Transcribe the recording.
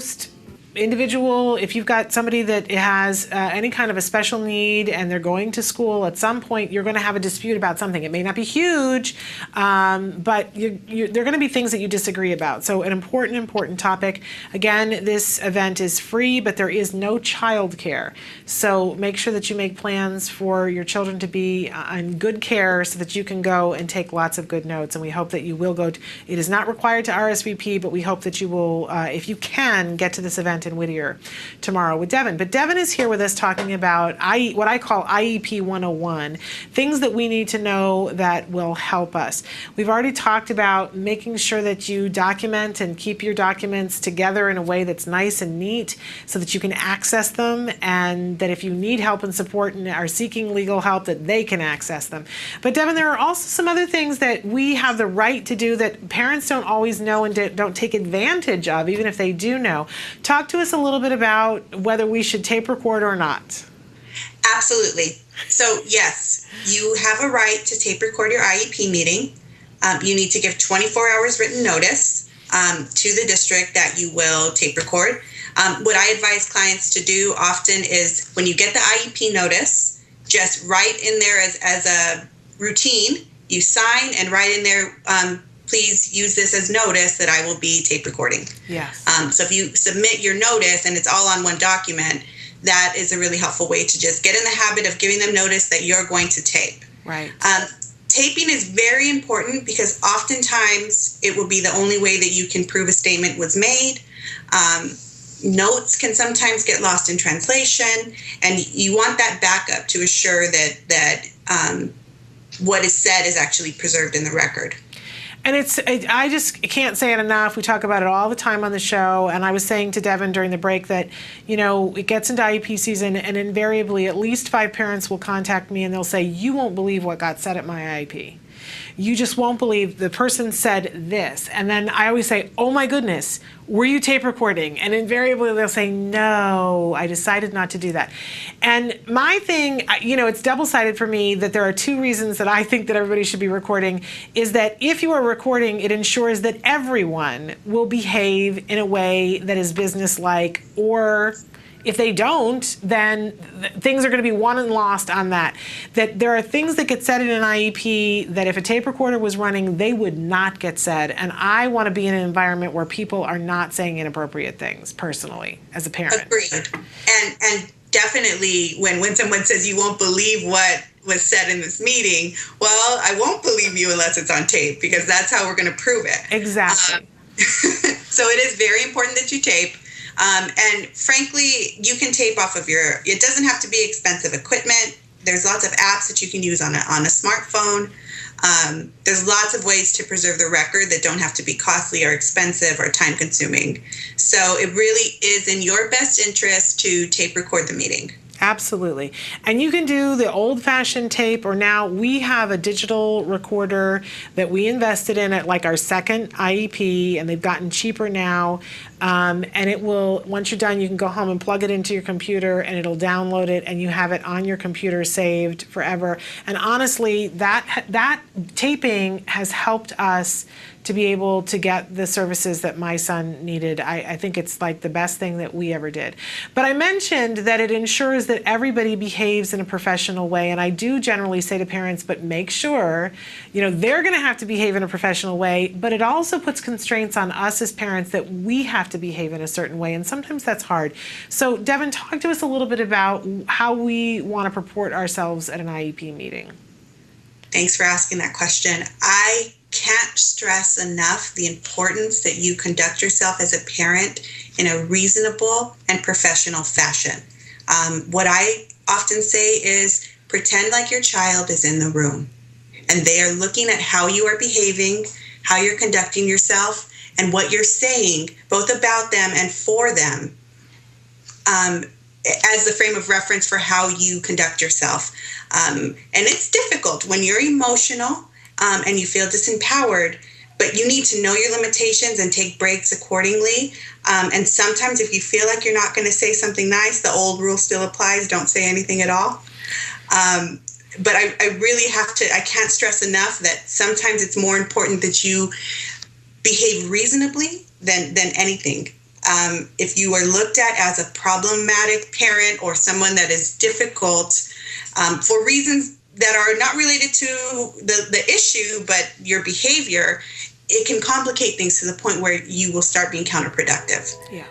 most individual, if you've got somebody that has any kind of a special need and they're going to school, at some point you're going to have a dispute about something. It may not be huge, but there are going to be things that you disagree about. So an important topic. Again, this event is free, but there is no child care. So make sure that you make plans for your children to be in good care so that you can go and take lots of good notes. And we hope that you will go. It is not required to RSVP, but we hope that you will, if you can, get to this event in Whittier tomorrow with Devon. But Devon is here with us talking about what I call IEP 101, things that we need to know that will help us. We've already talked about making sure that you document and keep your documents together in a way that's nice and neat so that you can access them, and that if you need help and support and are seeking legal help, that they can access them. But Devon, there are also some other things that we have the right to do that parents don't always know and don't take advantage of, even if they do know. Talk to us a little bit about whether we should tape record or not. Absolutely. So yes, you have a right to tape record your IEP meeting. You need to give 24 hours written notice to the district that you will tape record. What I advise clients to do often is when you get the IEP notice, just write in there as a routine, you sign and write in there, please use this as notice that I will be tape recording. Yes. So if you submit your notice and it's all on one document, that is a really helpful way to just get in the habit of giving them notice that you're going to tape. Right. Taping is very important because oftentimes it will be the only way that you can prove a statement was made. Notes can sometimes get lost in translation, and you want that backup to assure that what is said is actually preserved in the record. And I just can't say it enough. We talk about it all the time on the show. And I was saying to Devon during the break that, it gets into IEP season, and invariably at least 5 parents will contact me and they'll say, you won't believe what got said at my IEP. You just won't believe the person said this. And then I always say, oh my goodness, were you tape recording? And invariably they'll say, no, I decided not to do that. And my thing, it's double-sided for me that there are 2 reasons that I think that everybody should be recording, is that if you are recording, it ensures that everyone will behave in a way that is businesslike, or if they don't, then things are going to be won and lost on that. That there are things that get said in an IEP that if a tape recorder was running, they would not get said. And I want to be in an environment where people are not saying inappropriate things, personally, as a parent. Agreed. And definitely when someone says you won't believe what was said in this meeting, well, I won't believe you unless it's on tape, because that's how we're going to prove it. Exactly. So it is very important that you tape. And frankly, you can tape off of it doesn't have to be expensive equipment. There's lots of apps that you can use on a smartphone. There's lots of ways to preserve the record that don't have to be costly or expensive or time consuming. So it really is in your best interest to tape record the meeting. Absolutely. And you can do the old-fashioned tape, or now we have a digital recorder that we invested in at like our second IEP, and they've gotten cheaper now. And it will, once you're done, you can go home and plug it into your computer and it'll download it, and you have it on your computer saved forever. And honestly, that taping has helped us to be able to get the services that my son needed. I think it's like the best thing that we ever did. But I mentioned that it ensures that everybody behaves in a professional way. And I do generally say to parents, but make sure, they're going to have to behave in a professional way, but it also puts constraints on us as parents that we have to behave in a certain way. And sometimes that's hard. So Devon, talk to us a little bit about how we want to purport ourselves at an IEP meeting. Thanks for asking that question. I can't stress enough the importance that you conduct yourself as a parent in a reasonable and professional fashion. What I often say is pretend like your child is in the room and they are looking at how you are behaving, how you're conducting yourself, and what you're saying, both about them and for them, as the frame of reference for how you conduct yourself. And it's difficult when you're emotional and you feel disempowered, but you need to know your limitations and take breaks accordingly. And sometimes if you feel like you're not going to say something nice, the old rule still applies, don't say anything at all. But I really I can't stress enough that sometimes it's more important that you behave reasonably than anything. If you are looked at as a problematic parent or someone that is difficult for reasons that are not related to the issue, but your behavior, it can complicate things to the point where you will start being counterproductive. Yeah.